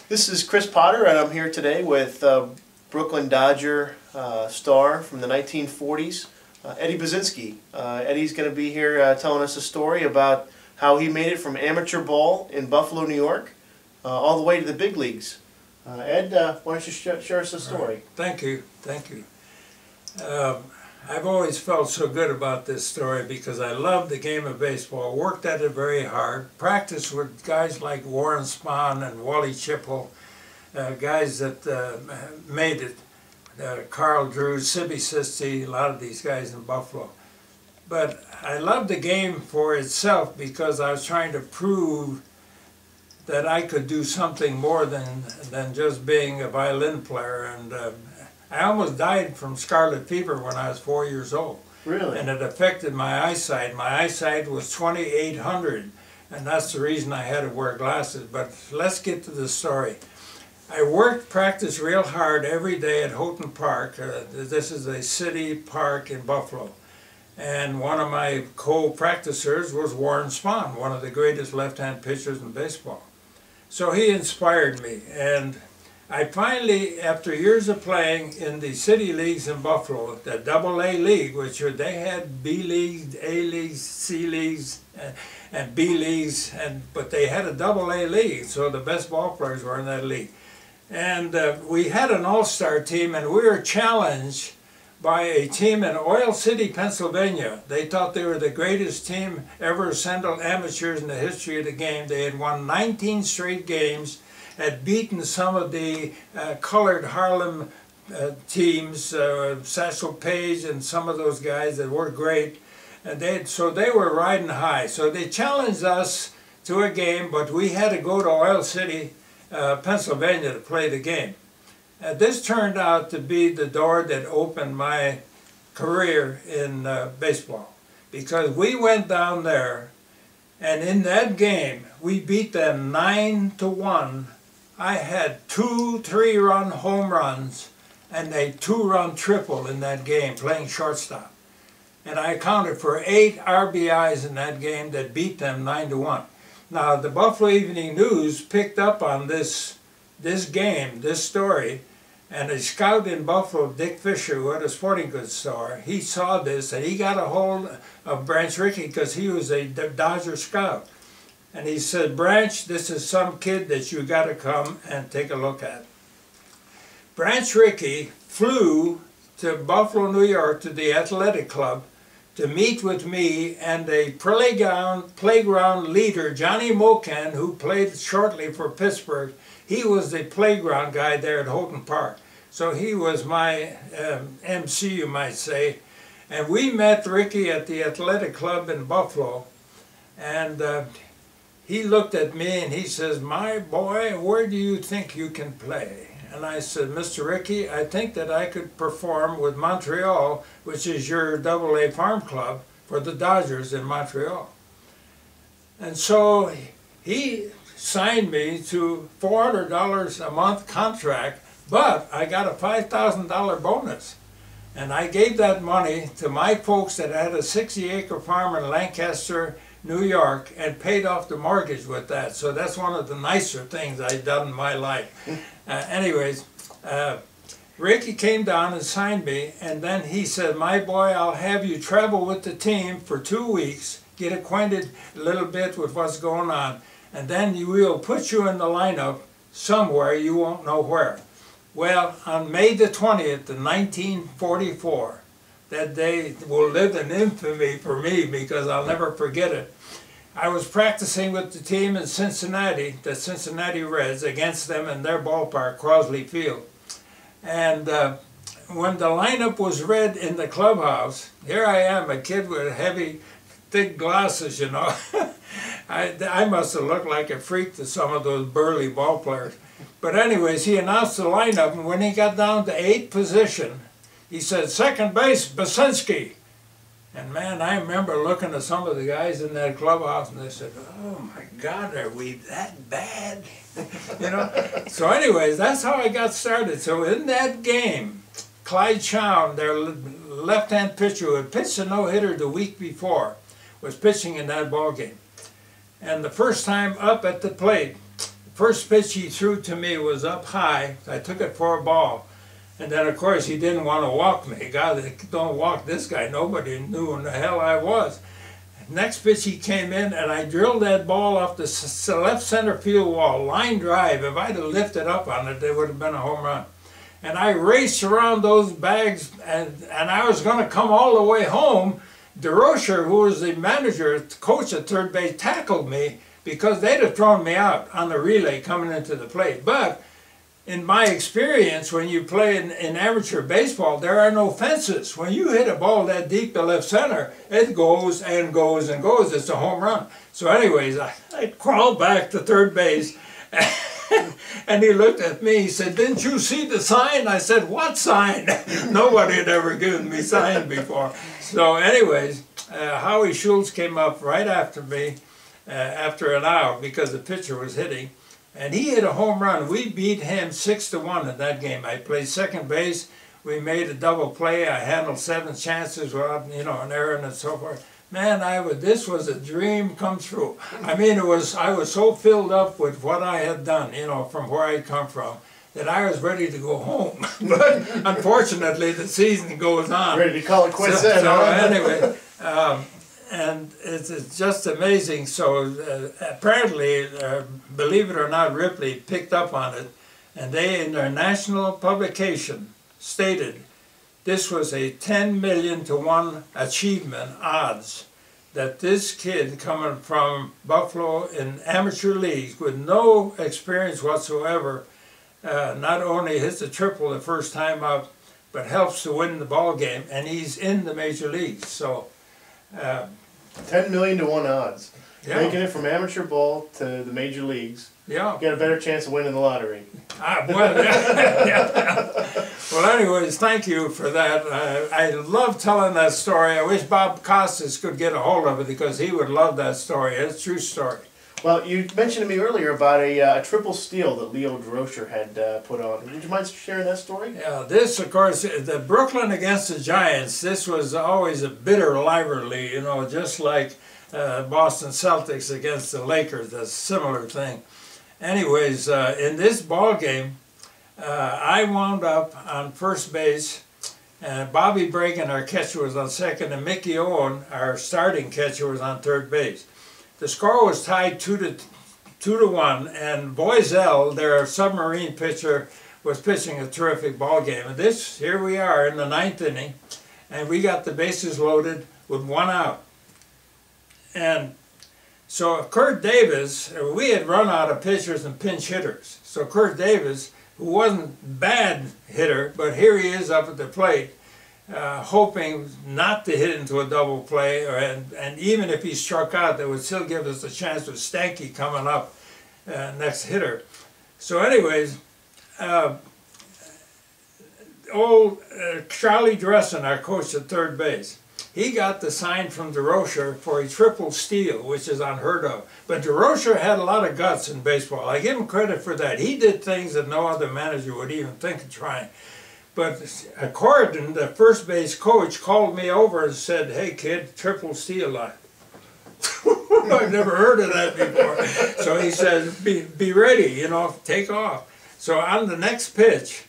This is Chris Potter, and I'm here today with Brooklyn Dodger star from the 1940s, Eddie Basinski. Eddie's going to be here telling us a story about how he made it from amateur ball in Buffalo, New York, all the way to the big leagues. Ed, why don't you share us a story? Thank you. I've always felt so good about this story because I love the game of baseball, worked at it very hard, practiced with guys like Warren Spahn and Wally Chipple, guys that made it, Carl Drew, Sibby Sisti, a lot of these guys in Buffalo. But I loved the game for itself because I was trying to prove that I could do something more than just being a violin player. And I almost died from scarlet fever when I was 4 years old. Really? And it affected my eyesight. My eyesight was 2800, and that's the reason I had to wear glasses. But let's get to the story. I practiced real hard every day at Houghton Park. This is a city park in Buffalo. And one of my co-practicers was Warren Spahn, one of the greatest left-hand pitchers in baseball. So he inspired me, and I finally, after years of playing in the city leagues in Buffalo, the AA league, which they had B leagues, A leagues, C leagues, and B leagues, but they had a AA league, so the best ball players were in that league. And we had an all-star team, and we were challenged by a team in Oil City, Pennsylvania. They thought they were the greatest team ever assembled amateurs in the history of the game. They had won 19 straight games, had beaten some of the colored Harlem teams, Satchel Paige and some of those guys that were great. And so they were riding high. So they challenged us to a game, but we had to go to Oil City, Pennsylvania to play the game. This turned out to be the door that opened my career in baseball, because we went down there, and in that game we beat them 9-1. I had 2 3-run home runs and a 2-run triple in that game playing shortstop, and I accounted for 8 RBIs in that game that beat them 9-1. Now the Buffalo Evening News picked up on this game, this story, and a scout in Buffalo, Dick Fisher, who had a sporting goods store, he saw this and he got a hold of Branch Rickey because he was a Dodger scout. And he said, "Branch, this is some kid that you got to come and take a look at." Branch Rickey flew to Buffalo, New York, to the athletic club to meet with me and a playground leader, Johnny Mocan, who played shortly for Pittsburgh. He was the playground guy there at Houghton Park. So he was my MC, you might say. And we met Ricky at the athletic club in Buffalo. And he looked at me and he says, "My boy, where do you think you can play?" And I said, "Mr. Rickey, I think that I could perform with Montreal, which is your AA farm club for the Dodgers in Montreal." And so he signed me to $400 a month contract, but I got a $5,000 bonus. And I gave that money to my folks that had a 60-acre farm in Lancaster, New York, and paid off the mortgage with that. So that's one of the nicer things I've done in my life. Ricky came down and signed me, and then he said, "My boy, I'll have you travel with the team for 2 weeks, get acquainted a little bit with what's going on, and then we'll put you in the lineup somewhere, you won't know where." Well, on May the 20th, 1944, that day will live in infamy for me because I'll never forget it. I was practicing with the team in Cincinnati, the Cincinnati Reds, against them in their ballpark, Crosley Field. And when the lineup was read in the clubhouse, here I am, a kid with heavy, thick glasses, you know. I must have looked like a freak to some of those burly ball players. But anyways, he announced the lineup, and when he got down to 8th position, he said, "Second base, Basinski." And man, I remember looking at some of the guys in that clubhouse, and they said, "Oh my God, are we that bad?" You know. So anyways, that's how I got started. So in that game, Clyde Chown, their left-hand pitcher who had pitched a no-hitter the week before, was pitching in that ball game. And the first time up at the plate, first pitch he threw to me was up high. I took it for a ball. And then, of course, he didn't want to walk me. God, don't walk this guy. Nobody knew who the hell I was. Next pitch he came in, and I drilled that ball off the left center field wall, line drive. If I'd have lifted up on it, it would have been a home run. And I raced around those bags, and I was going to come all the way home. DeRocher, who was the manager, coach at third base, tackled me because they'd have thrown me out on the relay coming into the plate. But in my experience, when you play in amateur baseball, there are no fences. When you hit a ball that deep to left center, it goes and goes and goes. It's a home run. So anyways, I crawled back to third base, and he looked at me. He said, "Didn't you see the sign?" I said, "What sign?" Nobody had ever given me sign before. So anyways, Howie Schultz came up right after me, after an out, because the pitcher was hitting. And he hit a home run. We beat him 6-1 in that game. I played second base. We made a double play. I handled 7 chances without, an error and so forth. Man, this was a dream come true. I mean, I was so filled up with what I had done, from where I'd come from, that I was ready to go home. But unfortunately, the season goes on. Ready to call it quits then, so huh? Anyway. And it's just amazing. So apparently, believe it or not, Ripley picked up on it, and they, in their national publication, stated this was a 10 million to 1 achievement odds, that this kid coming from Buffalo in amateur leagues with no experience whatsoever, not only hits a triple the first time up, but helps to win the ball game, and he's in the major leagues. So 10 million to 1 odds. Yeah. Making it from amateur ball to the major leagues. Yeah. You got a better chance of winning the lottery. Well, yeah. Well, anyways, thank you for that. I love telling that story. I wish Bob Costas could get a hold of it, because he would love that story. It's a true story. Well, you mentioned to me earlier about a triple steal that Leo DeRocher had put on. Would you mind sharing that story? Yeah, this, of course, the Brooklyn against the Giants, this was always a bitter rivalry, just like Boston Celtics against the Lakers, a similar thing. Anyways, in this ball game, I wound up on first base, and Bobby Bragan, our catcher, was on second, and Mickey Owen, our starting catcher, was on third base. The score was tied 2-1, and Boisel, their submarine pitcher, was pitching a terrific ball game. And here we are in the 9th inning, and we got the bases loaded with 1 out. And so Kurt Davis, we had run out of pitchers and pinch hitters. So Kurt Davis, who wasn't a bad hitter, but here he is up at the plate, hoping not to hit into a double play, and even if he struck out, that would still give us a chance with Stanky coming up next hitter. So anyways, old Charlie Dressen, our coach at third base, he got the sign from DeRocher for a triple steal, which is unheard of. But DeRocher had a lot of guts in baseball. I give him credit for that. He did things that no other manager would even think of trying. But Corridon, the first base coach, called me over and said, "Hey kid, triple steal." I've never heard of that before. So he said, be ready, take off. So on the next pitch,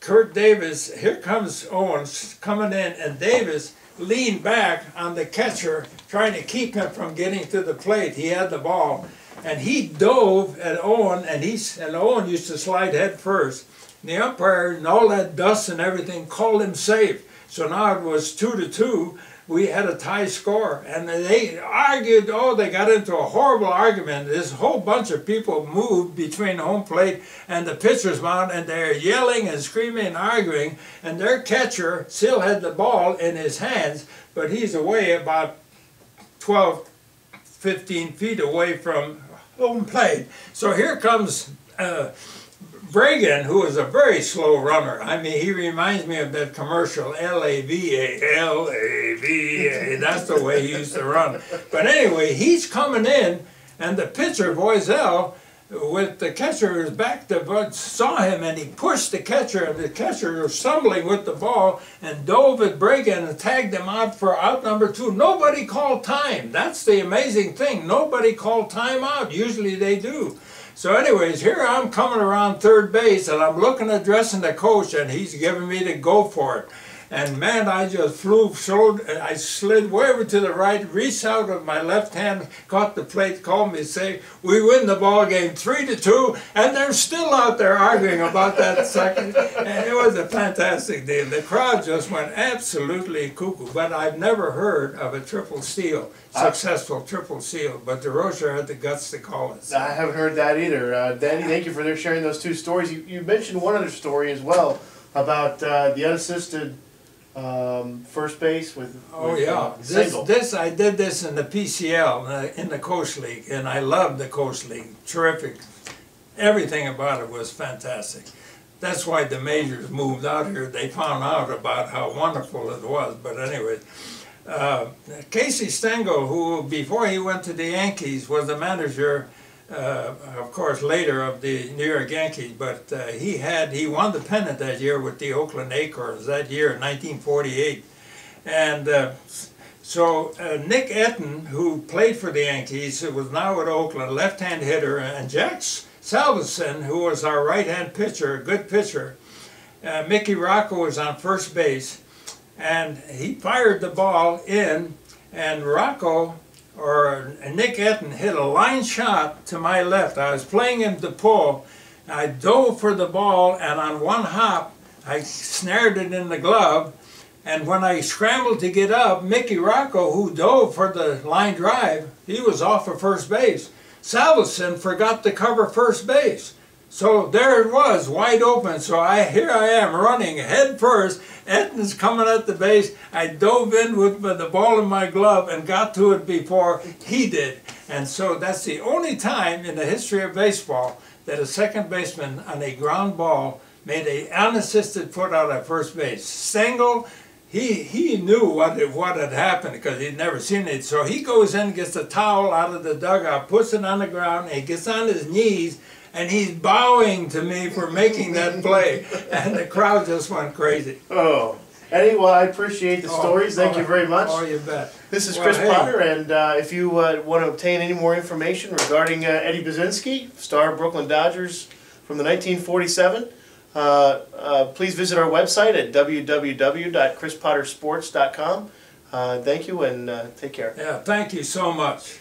Kurt Davis, here comes Owens coming in, and Davis leaned back on the catcher, trying to keep him from getting to the plate. He had the ball, and he dove at Owen, and Owen used to slide head first. And the umpire, and all that dust and everything, called him safe. So now it was 2-2. We had a tie score, and they argued. They got into a horrible argument. This whole bunch of people moved between home plate and the pitcher's mound, and they're yelling and screaming and arguing, and their catcher still had the ball in his hands, but he's away about 12, 15 feet away from home plate. So here comes Bragan, who is a very slow runner. I mean, he reminds me of that commercial, L-A-V-A, L-A-V-A. That's the way he used to run. But anyway, he's coming in, and the pitcher, Boisel, with the catcher, his back to Bud, saw him, and he pushed the catcher, and the catcher was stumbling with the ball and dove at Bregan and tagged him out for out number 2. Nobody called time. That's the amazing thing. Nobody called time out. Usually they do. So anyways, here I'm coming around third base, and I'm looking, addressing the coach, and he's giving me the go for it. And man, I just I slid way over to the right, reached out with my left hand, caught the plate, called me, say, we win the ball game 3-2, and they're still out there arguing about that second. And it was a fantastic deal. The crowd just went absolutely cuckoo, but I've never heard of a triple steal, successful triple steal, but DeRocher had the guts to call it. So. I haven't heard that either. Danny, thank you for sharing those 2 stories. You mentioned one other story as well about the unassisted first base with single. I did this in the PCL, in the Coast League, and I loved the Coast League. Terrific. Everything about it was fantastic. That's why the majors moved out here. They found out about how wonderful it was. But anyway, Casey Stengel, who before he went to the Yankees was the manager, of course, later of the New York Yankees, but he won the pennant that year with the Oakland Acorns that year in 1948. And so Nick Etten, who played for the Yankees, who was now at Oakland, left-hand hitter, and Jack Salveson, who was our right-hand pitcher, a good pitcher, Mickey Rocco was on first base, and he fired the ball in, and Rocco, or Nick Etten, hit a line shot to my left. I was playing him to pull. I dove for the ball, and on one hop, I snared it in the glove. And when I scrambled to get up, Mickey Rocco, who dove for the line drive, he was off of first base. Salveson forgot to cover first base. So there it was, wide open. So here I am running head first. Etten's coming at the base. I dove in with the ball in my glove and got to it before he did. And so that's the only time in the history of baseball that a second baseman on a ground ball made an unassisted put out at first base. Stengel, he knew what had happened because he'd never seen it. So he goes in, gets a towel out of the dugout, puts it on the ground, and he gets on his knees, and he's bowing to me for making that play. And the crowd just went crazy. Oh. Eddie, well, I appreciate the stories. Thank you very much. Oh, you bet. This is Chris Potter, and if you want to obtain any more information regarding Eddie Basinski, star of Brooklyn Dodgers from the 1947, please visit our website at www.chrispottersports.com. Thank you, and take care. Yeah, thank you so much.